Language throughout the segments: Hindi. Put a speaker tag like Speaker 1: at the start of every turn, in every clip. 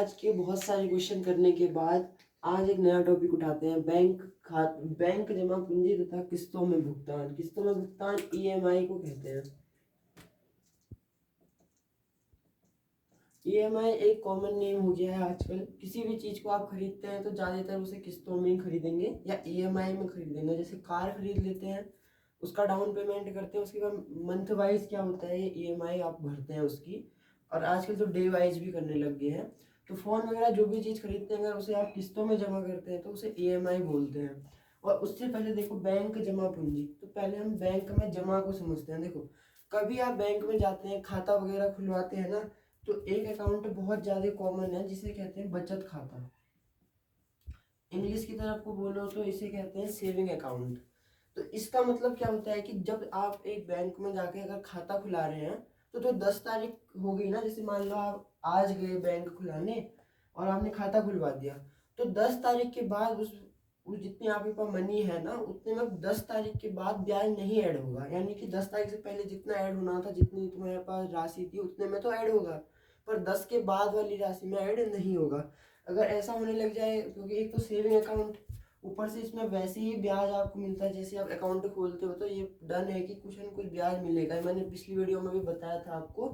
Speaker 1: आज के बहुत सारे क्वेश्चन करने के बाद आज एक नया टॉपिक उठाते हैं। बैंक जमा पूंजी तथा किस्तों में भुगतान ईएमआई को कहते हैं। ईएमआई एक कॉमन नेम हो गया है आजकल। किसी भी चीज़ को आप खरीदते हैं तो ज़्यादातर उसे किस्तों में ही खरीदेंगे या ईएमआई में खरीदेंगे। जैसे कार खरीद लेते हैं, उसका डाउन पेमेंट करते हैं, उसके बाद मंथ वाइज क्या होता है ईएमआई आप भरते हैं उसकी। और आजकल तो डे वाइज भी करने लग गए हैं। तो फ़ोन वगैरह जो भी चीज़ खरीदते हैं अगर उसे आप किस्तों में जमा करते हैं तो उसे ईएमआई बोलते हैं। और उससे पहले देखो बैंक जमा पूंजी, तो पहले हम बैंक में जमा को समझते हैं। देखो कभी आप बैंक में जाते हैं, खाता वगैरह खुलवाते हैं ना, तो एक अकाउंट बहुत ज़्यादा कॉमन है जिसे कहते हैं बचत खाता। इंग्लिश की तरफ को बोलो तो इसे कहते हैं सेविंग अकाउंट। तो इसका मतलब क्या होता है कि जब आप एक बैंक में जाके अगर खाता खुला रहे हैं तो 10 तारीख हो गई ना, जैसे मान लो आप आज गए बैंक खुलाने और आपने खाता खुलवा दिया, तो 10 तारीख के बाद उस जितनी आपके पास मनी है ना उतने में 10 तारीख के बाद ब्याज नहीं ऐड होगा। यानी कि 10 तारीख से पहले जितना ऐड होना था, जितनी तुम्हारे पास राशि थी उतने में तो ऐड होगा, पर 10 के बाद वाली राशि में ऐड नहीं होगा। अगर ऐसा होने लग जाए, क्योंकि एक तो सेविंग अकाउंट, ऊपर से इसमें वैसे ही ब्याज आपको मिलता है। जैसे आप अकाउंट खोलते हो तो ये डन है कि कुछ न कुछ ब्याज मिलेगा। मैंने पिछली वीडियो में भी बताया था आपको,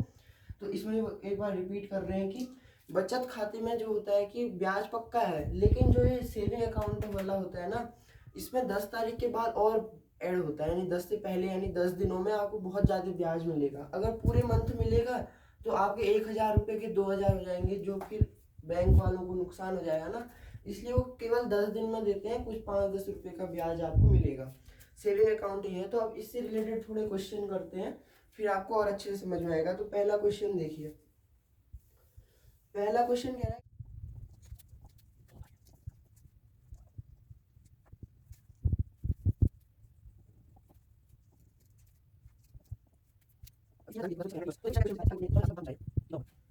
Speaker 1: तो इसमें एक बार रिपीट कर रहे हैं कि बचत खाते में जो होता है कि ब्याज पक्का है, लेकिन जो ये सेविंग अकाउंट वाला होता है ना, इसमें 10 तारीख के बाद और ऐड होता है। यानी 10 से पहले यानी 10 दिनों में आपको बहुत ज़्यादा ब्याज मिलेगा। अगर पूरे मंथ मिलेगा तो आपके 1,000 रुपये के 2,000 हो जाएंगे, जो फिर बैंक वालों को नुकसान हो जाएगा ना। इसलिए वो केवल 10 दिन में देते हैं, कुछ 5-10 रुपये का ब्याज आपको मिलेगा। सेविंग अकाउंट ही है। तो अब इससे रिलेटेड थोड़े क्वेश्चन करते हैं, फिर आपको और अच्छे से समझ में आएगा। तो पहला क्वेश्चन देखिए, पहला क्वेश्चन कह रहा है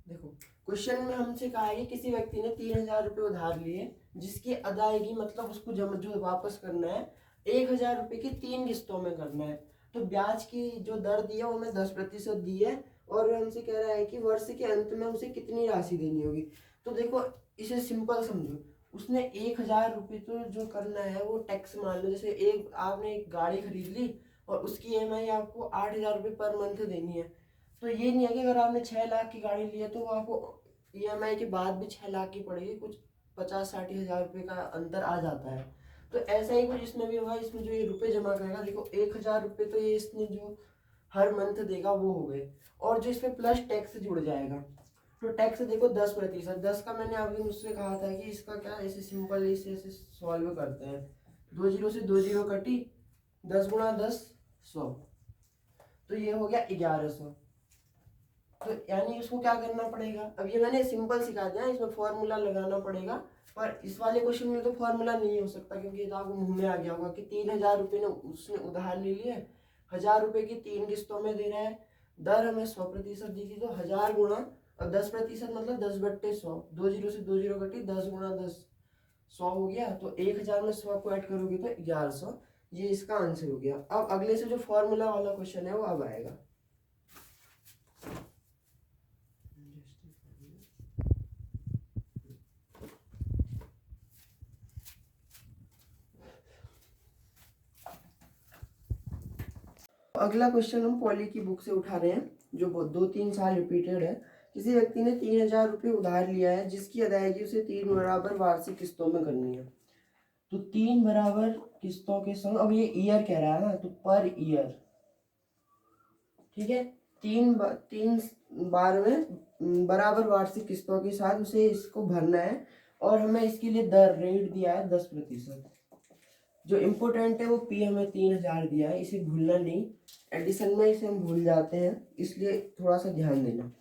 Speaker 1: देखो क्वेश्चन में हमसे कहा है कि किसी व्यक्ति ने 3,000 रुपये उधार लिए, जिसकी अदायगी मतलब उसको जमा जो वापस करना है 1,000 रुपये की 3 किस्तों में करना है। तो ब्याज की जो दर दी है वो हमें 10% दी है, और हमसे कह रहा है कि वर्ष के अंत में उसे कितनी राशि देनी होगी। तो देखो इसे सिंपल समझो, उसने 1,000 रुपये तो जो करना है वो टैक्स मान लो। जैसे आपने एक गाड़ी खरीद ली और उसकी ईएमआई आपको 8,000 रुपये पर मंथ देनी है। तो ये नहीं है कि अगर आपने 6 लाख की गाड़ी ली है तो वो आपको ईएमआई के बाद भी 6 लाख की पड़ेगी, कुछ 50-60 हज़ार रुपये का अंतर आ जाता है। तो ऐसा ही कुछ इसमें भी होगा। इसमें जो ये रुपये जमा करेगा, देखो 1,000 रुपये तो ये इसने जो हर मंथ देगा वो हो गए, और जो इसमें प्लस टैक्स जुड़ जाएगा। तो टैक्स देखो 10%। 10 का मैंने अभी मुझसे कहा था कि इसका क्या ऐसे सिंपल इसे ऐसे सॉल्व करते हैं। 2 जीरो से 2 जीरो कटी, 10 × 10 100, तो ये हो गया 1,100। तो यानी इसको क्या करना पड़ेगा, अब ये मैंने सिंपल सिखा दिया, इसमें फॉर्मूला लगाना पड़ेगा। पर इस वाले क्वेश्चन में तो फॉर्मूला नहीं हो सकता, क्योंकि ये तो आपको मुंह में आ गया होगा कि 3,000 रुपये ने उसने उधार ले लिए, 1,000 रुपये की 3 किस्तों में दे रहा है, दर हमें 100% दी थी, तो 1,000 गुणा और 10% मतलब 10/100। 2 जीरो से 2 जीरो कटी, 10 × 10 100 हो गया। तो 1,000 में 100 को ऐड करोगे तो 1,100। ये इसका आंसर हो गया। अब अगले से जो फॉर्मूला वाला क्वेश्चन है वो अब आएगा। अगला क्वेश्चन हम पॉली की बुक से उठा रहे हैं, जो 2-3 साल रिपीटेड है। किसी व्यक्ति ने 3,000 रुपये उधार लिया है, जिसकी अदायगी उसे 3 बराबर वार्षिक किस्तों में करनी है। तो 3 बराबर किस्तों के संग, अब ये ईयर कह रहा है ना, तो पर ईयर, ठीक है, 3 बार में बराबर वार्षिक किस्तों के साथ उसे इसको भरना है। और हमें इसके लिए दर रेट दिया है 10%। जो इम्पोर्टेंट है वो पी हमें 3,000 दिया है, इसे भूलना नहीं। एडिशन में इसे हम भूल जाते हैं, इसलिए थोड़ा सा ध्यान देना।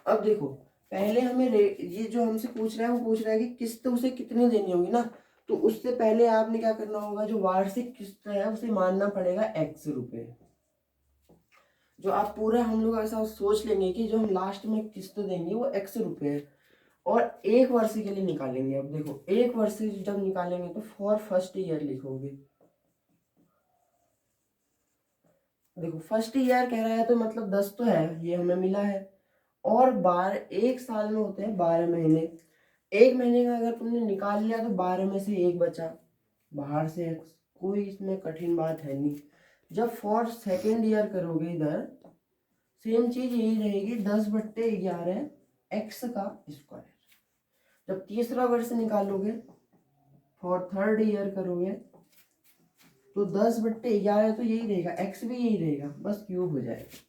Speaker 1: अब देखो पहले हमें ये जो हमसे पूछ रहा है वो पूछ रहा है कि किस्त उसे कितनी देनी होगी ना। तो उससे पहले आपने क्या करना होगा, जो वार्षिक किस्त है उसे मानना पड़ेगा x रुपये। जो आप पूरा हम लोग ऐसा सोच लेंगे कि जो हम लास्ट में किस्त देंगे वो x रुपये है, और 1 वर्ष के लिए निकालेंगे। अब देखो 1 वर्ष जब निकालेंगे तो फॉर फर्स्ट ईयर लिखोगे। देखो फर्स्ट ईयर कह रहा है तो मतलब 10 तो है, ये हमें मिला है। और 1 साल में होते हैं 12 महीने, 1 महीने का अगर तुमने निकाल लिया तो 12 में से 1 बचा, बाहर से x, कोई इसमें कठिन बात है नहीं। जब फॉर सेकेंड ईयर करोगे इधर सेम चीज यही रहेगी, 10/11 x का स्क्वायर। जब तीसरा वर्ष निकालोगे फॉर थर्ड ईयर करोगे तो 10/11 तो यही रहेगा, x भी यही रहेगा, बस क्यूब हो जाएगा।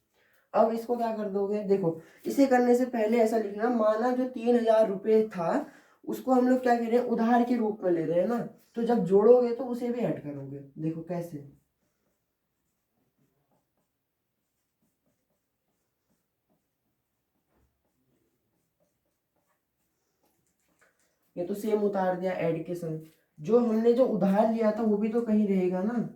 Speaker 1: अब इसको क्या कर दोगे, देखो इसे करने से पहले ऐसा लिखना, माना जो 3,000 रुपये था उसको हम लोग क्या कह रहे हैं, उधार के रूप में ले रहे हैं ना, तो जब जोड़ोगे तो उसे भी ऐड करोगे। देखो कैसे, ये तो सेम उतार दिया ऐड के संग। जो हमने जो उधार लिया था वो भी तो कहीं रहेगा ना,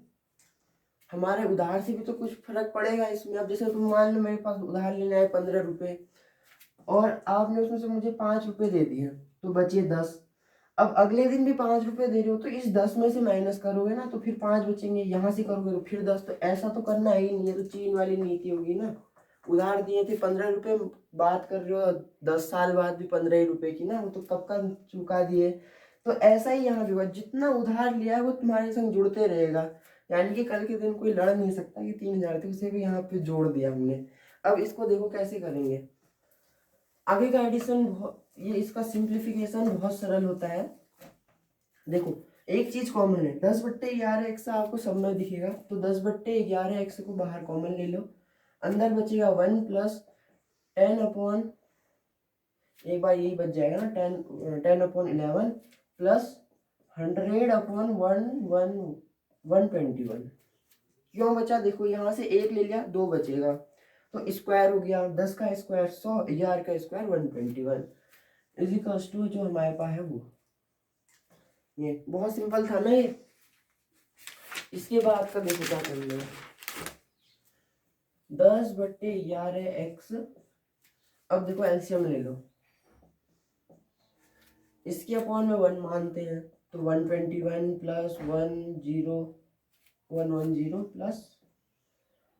Speaker 1: हमारे उधार से भी तो कुछ फर्क पड़ेगा इसमें। अब जैसे तुम मान लो मेरे पास उधार लेना है 15 रुपये और आपने उसमें से मुझे 5 रुपये दे दिए तो बचे 10। अब अगले दिन भी 5 रुपये दे रहे हो तो इस 10 में से माइनस करोगे ना तो फिर 5 बचेंगे, यहाँ से करोगे तो फिर 10। तो ऐसा तो करना ही नहीं है, तो चीन वाली नीति होगी ना। उधार दिए थे 15 रुपये, बात कर रहे हो 10 साल बाद भी 15 ही रुपये की ना, वो तो कब का चुका दिए। तो ऐसा ही यहाँ भी होगा, जितना उधार लिया है वो तुम्हारे संग जुड़ते रहेगा, यानी कि कल के दिन कोई लड़ नहीं सकता कि 3,000 थे उसे भी यहाँ पे जोड़ दिया हमने। अब इसको देखो कैसे करेंगे आगे का एडिशन, ये इसका सिंप्लीफिकेशन बहुत सरल होता है। देखो एक चीज कॉमन है, 10/11 x आपको सब में दिखेगा, तो 10/11 x को बाहर कॉमन ले लो, अंदर बचेगा 1 प्लस 10/, एक बार यही बच जाएगा ना, 10/11 प्लस 100/121। क्यों बचा, देखो यहाँ से 1 ले लिया 2 बचेगा, तो स्क्वायर हो गया, 10 का स्क्वायर 100, 11 का स्क्वायर 121 इजिकल्स टू जो हमारे पास है वो। ये बहुत सिंपल था ना ये। इसके बाद का देखो क्या करना है, 10/11 x। अब देखो एलसीएम ले लो, इसके अपॉन में 1 मानते हैं तो 121 प्लस 110 प्लस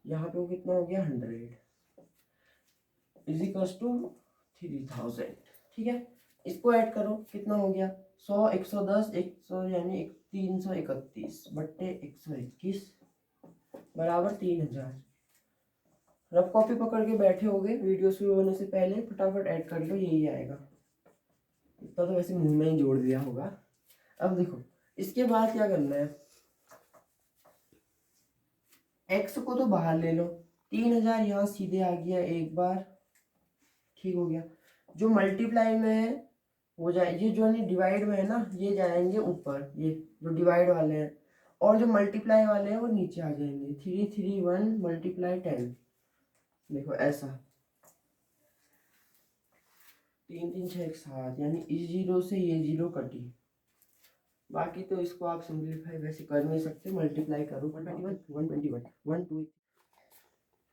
Speaker 1: यहाँ पे वो कितना हो गया 100 इजिकल्स टू 3000। ठीक है, इसको ऐड करो कितना हो गया 100, 110, 100 यानी 331/121 बराबर 3,000। रफ कॉपी पकड़ के बैठे होगे, वीडियो शुरू होने से पहले फटाफट ऐड कर लो, यही आएगा। इतना तो वैसे मुंह में ही जोड़ दिया होगा। अब देखो इसके बाद क्या करना है, x को तो बाहर ले लो, 3,000 यहाँ सीधे आ गया एक बार, ठीक हो गया। जो मल्टीप्लाई में है हो जाए, ये जो है डिवाइड में है ना, ये जाएंगे ऊपर, ये जो डिवाइड वाले हैं, और जो मल्टीप्लाई वाले हैं वो नीचे आ जाएंगे। 331 × 10, देखो ऐसा 3 3 6 7, यानी इस जीरो से ये जीरो कटी। बाकी तो इसको आप सिंप्लीफाई वैसे कर नहीं सकते, मल्टीप्लाई करो 121 1 2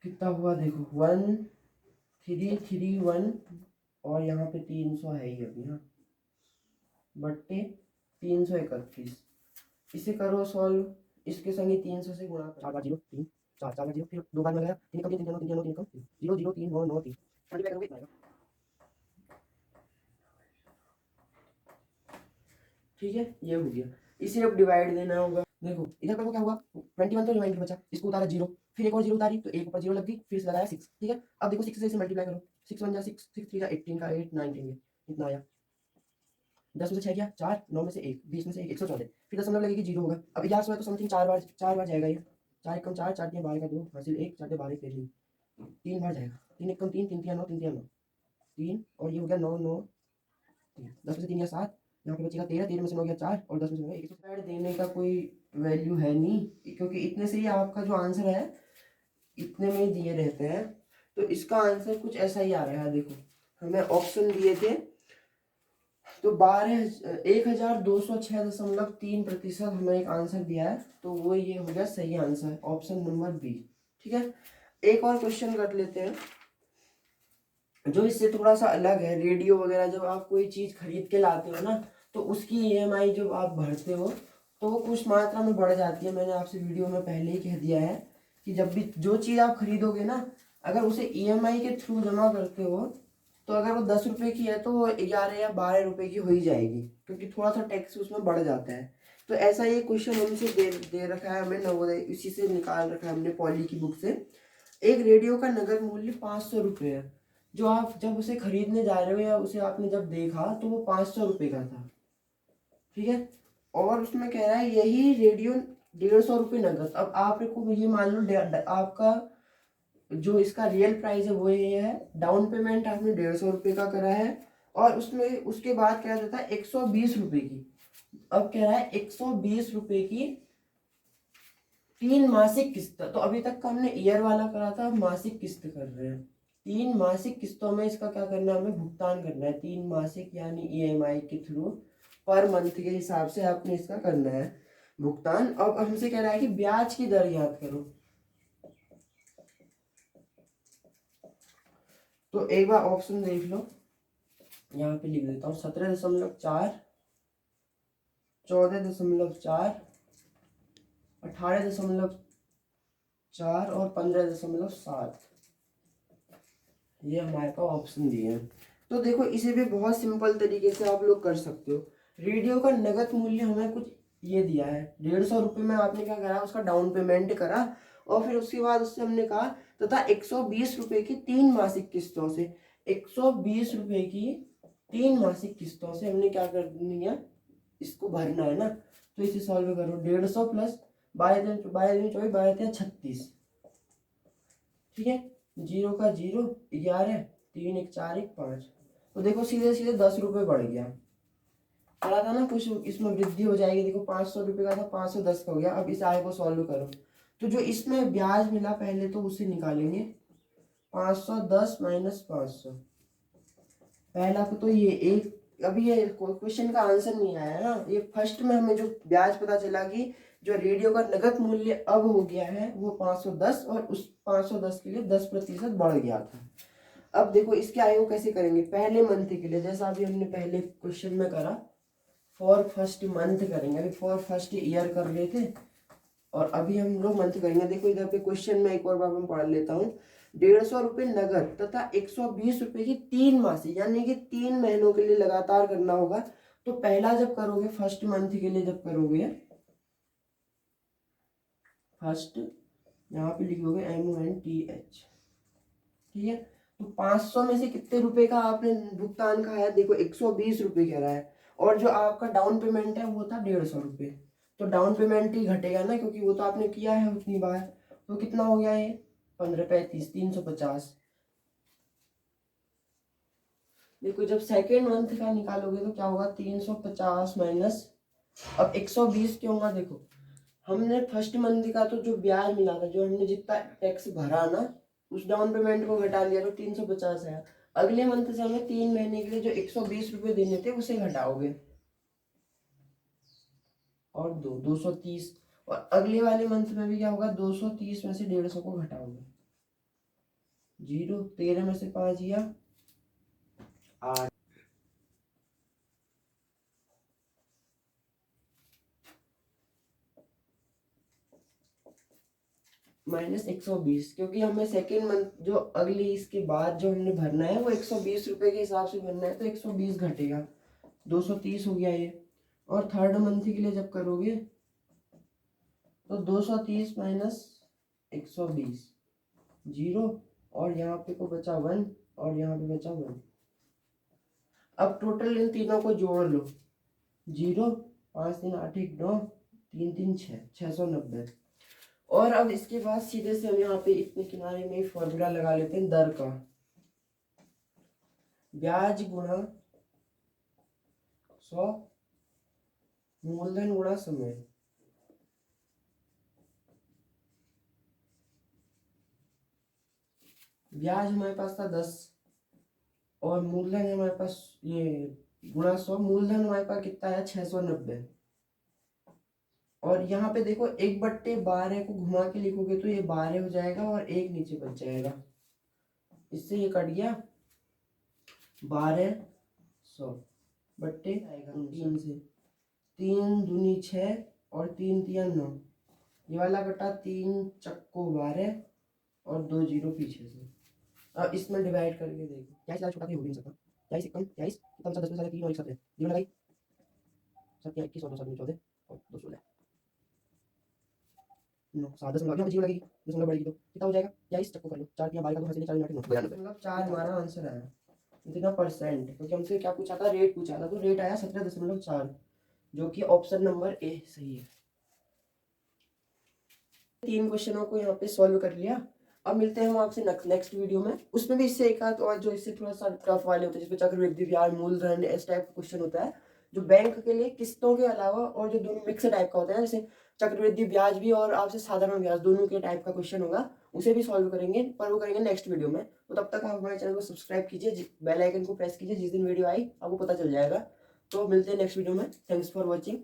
Speaker 1: कितना हुआ देखो 1331 और यहाँ पे 300 है ही अभी, हाँ बट्टे 331। इसे करो सॉल्व, इसके संग 300 से गुणा करो, 4 बार 0 3 4 4 बार 0, फिर 2 बार में गया 3 कम 3 9 3 9 3 कम 0 0 3 9 9 3 मल्टीप्लाई करोगे इतना आएगा। ठीक है, ये हो गया। इसे अब डिवाइड देना होगा, देखो इधर पर क्या हुआ 21 तो रिमाइंडर बचा, इसको उतारा 0, फिर एक और 0 उतारी तो एक ऊपर 0 लग गई, फिर से लगाया 6। ठीक है, अब देखो 6 से इसे मल्टीप्लाई करो, 6 1 जा 6 6 3 जा 18 का 8 19 इतना आया। 10 में से 6 गया 4, 9 में से 1, 20 में से 1 114, फिर दशमलव लगेगी 0 होगा। अब 1100 है तो समथिंग 4 बार जाएगा ये, 4 1 4 4 3 12 का 2 हासिल 1 4 12 13 3 बार जाएगा, 3 1 3 3 3 9 3 9 3 और ये हो गया 9 9 3, 10 में से 3 गया 7, यहाँ पे बचेगा 13, 13 में से 9 गया 4 और 10 में से 9 1। ऐड देने का कोई वैल्यू है नहीं, क्योंकि इतने से ही आपका जो आंसर है इतने में दिए रहते हैं। तो इसका आंसर कुछ ऐसा ही आ रहा है। देखो हमें ऑप्शन दिए थे तो 1,206.3% हमें एक आंसर दिया है, तो वो ये हो गया सही आंसर, ऑप्शन नंबर बी। ठीक है, एक और क्वेश्चन कर लेते हैं जो इससे थोड़ा सा अलग है। रेडियो वगैरह जब आप कोई चीज़ खरीद के लाते हो ना, तो उसकी ईएमआई जब आप भरते हो तो वो कुछ मात्रा में बढ़ जाती है। मैंने आपसे वीडियो में पहले ही कह दिया है कि जब भी जो चीज़ आप खरीदोगे ना, अगर उसे ईएमआई के थ्रू जमा करते हो तो अगर वो 10 रुपये की है तो वो 11 या 12 रुपये की हो ही जाएगी, क्योंकि थोड़ा सा टैक्स उसमें बढ़ जाता है। तो ऐसा ये क्वेश्चन हमसे दे रखा है हमें नवोदय, इसी से निकाल रखा है हमने पॉली की बुक से। एक रेडियो का नगद मूल्य 500 रुपये है। जो आप जब उसे खरीदने जा रहे हो या उसे आपने जब देखा तो वो 500 रुपये का था, ठीक है। और उसमें कह रहा है यही रेडियो 150 रुपये नगद। अब आपको ये मान लो आपका जो इसका रियल प्राइस है वो ये है, डाउन पेमेंट आपने 150 रुपये का करा है, और उसमें उसके बाद क्या जाता है 120 रुपये की। अब कह रहा है 120 रुपये की 3 मासिक किस्त। तो अभी तक का हमने ईयर वाला करा था, अब मासिक किस्त कर रहे हैं। 3 मासिक किस्तों में इसका क्या करना है, हमें भुगतान करना है। 3 मासिक यानी EMI के थ्रू पर मंथ के हिसाब से आपने इसका करना है भुगतान। अब हमसे कह रहा है कि ब्याज की दर याद करो। तो एक बार ऑप्शन देख लो, यहाँ पे लिख देता हूँ 17.4, 14.4, 18.4 और 15.7 ये हमारे पास ऑप्शन दिए हैं। तो देखो इसे भी बहुत सिंपल तरीके से आप लोग कर सकते हो। रेडियो का नगद मूल्य हमें कुछ ये दिया है 150 रुपये में, आपने क्या करा उसका डाउन पेमेंट करा, और फिर उसके बाद उससे हमने कहा तथा 120 रुपये की 3 मासिक किस्तों से, 120 रुपये की 3 मासिक किस्तों से हमने क्या करनी है, इसको भरना है ना। तो इसे सॉल्व करो, 150 प्लस 12 ठीक है, 0 का 0, 11, 3 1 4 1 5। तो देखो सीधे सीधे 10 रुपये बढ़ गया, पढ़ा था ना कुछ इसमें वृद्धि हो जाएगी। देखो 500 रुपये का था 510 का हो गया। अब इस आय को सॉल्व करो, तो जो इसमें ब्याज मिला पहले तो उसे निकालेंगे, 510 माइनस 500। पहला तो ये एक, अभी ये क्वेश्चन का आंसर नहीं आया ना, ये फर्स्ट में हमें जो ब्याज पता चला कि जो रेडियो का नगद मूल्य अब हो गया है वो 510, और उस 510 के लिए 10% बढ़ गया था। अब देखो इसके आय को कैसे करेंगे, पहले मंथ के लिए जैसा अभी हमने पहले क्वेश्चन में करा, फॉर फर्स्ट मंथ करेंगे। अभी फॉर फर्स्ट ईयर कर रहे थे और अभी हम लोग मंथ करेंगे। देखो इधर पे क्वेश्चन में एक और बार मैं पढ़ लेता हूँ, 150 रुपये नगद तथा 120 रुपये की 3 मासिक, यानी कि 3 महीनों के लिए लगातार करना होगा। तो पहला जब करोगे फर्स्ट मंथ के लिए जब करोगे फर्स्ट, यहाँ पे लिखोगे MONTH, ठीक है। तो 500 में से कितने रुपए का आपने भुगतान कहा है, देखो 120 रुपये कह रहा है, और जो आपका डाउन पेमेंट है वो था 150 रुपये। तो डाउन पेमेंट ही घटेगा ना, क्योंकि वो तो आपने किया है उतनी बार। तो कितना हो गया ये 15 35 350। देखो जब सेकेंड मंथ का निकालोगे तो क्या होगा, 350 माइनस, अब 120 क्यों होगा, देखो हमने फर्स्ट मंथ का तो जो ब्याज मिला था, जो हमने जितना टैक्स भरा ना, उस डाउन पेमेंट को घटा लिया तो 350 है। अगले मंथ से हमें 3 महीने के लिए जो 120 रुपये देने थे उसे घटाओगे, और 230, और अगले वाले मंथ में भी क्या होगा, 230 में से 150 को घटाओगे, 0, 13 में से 5 गया 8, माइनस 120, क्योंकि हमें सेकेंड मंथ जो अगली इसके बाद जो हमने भरना है वो 120 रुपये के हिसाब से भरना है, तो 120 घटेगा, 230 हो गया ये। और थर्ड मंथ के लिए जब करोगे तो 230 माइनस 120, 0, और यहाँ पे को बचा 1 और यहाँ पे बचा 1। अब टोटल इन तीनों को जोड़ लो, 0, 5 3 8 1 9, 3 3 6, 690। और अब इसके बाद सीधे से हम यहाँ पे इतने किनारे में फॉर्मूला लगा लेते हैं दर का, ब्याज गुणा 100 मूलधन गुणा समय। ब्याज हमारे पास था 10 और मूलधन है हमारे पास ये गुणा 100, मूलधन हमारे पास कितना है 690। और यहाँ पे देखो 1/12 को घुमा के लिखोगे तो ये 12 हो जाएगा और एक नीचे बच जाएगा, इससे ये कट गया 1200 बट्टे आएगा 3 से, 3 दूनी 6 और 3 तिया 9, ये वाला कटा 3 चक्को 12 और 2 जीरो पीछे से। अब इसमें डिवाइड करके देखो, 23 ज़्यादा छोटा कोई हो भी नहीं सकता। 23 कम 23 कितना बचा, 10 में से 3 और 1 7 है, 0 लगाई 7 या 21 और 2 7 14 और 2 16 9 7 10 लगा, 0 लगेगी, 10 बढ़ेगी तो कितना हो जाएगा 23, चक्को कर लो, 4 या 12 का 2 हंसने 4 9 92 4 हमारा आंसर आया। इतना परसेंट, क्योंकि हमसे क्या पूछा था, रेट पूछा था, तो रेट आया 17.4, जो कि ऑप्शन नंबर ए सही है। 3 क्वेश्चनों को यहाँ पे सॉल्व कर लिया। अब मिलते हैं हम आपसे नेक्स्ट वीडियो में, उसमें भी इससे एक आध और जो इससे थोड़ा सा टफ वाले होते हैं, जिसमें चक्रवृद्धि ब्याज, मूलधन, इस टाइप का क्वेश्चन होता है, जो बैंक के लिए किस्तों के अलावा और जो दोनों मिक्स टाइप का होता है, जैसे चक्रवृद्धि ब्याज भी और आपसे साधारण ब्याज दोनों के टाइप का क्वेश्चन होगा, उसे भी सॉल्व करेंगे, पर वो करेंगे नेक्स्ट वीडियो में। तो तब तक आप हमारे चैनल को सब्सक्राइब कीजिए, बेल आइकन को प्रेस कीजिए, जिस दिन वीडियो आई आपको पता चल जाएगा। तो मिलते हैं नेक्स्ट वीडियो में। Thanks for watching.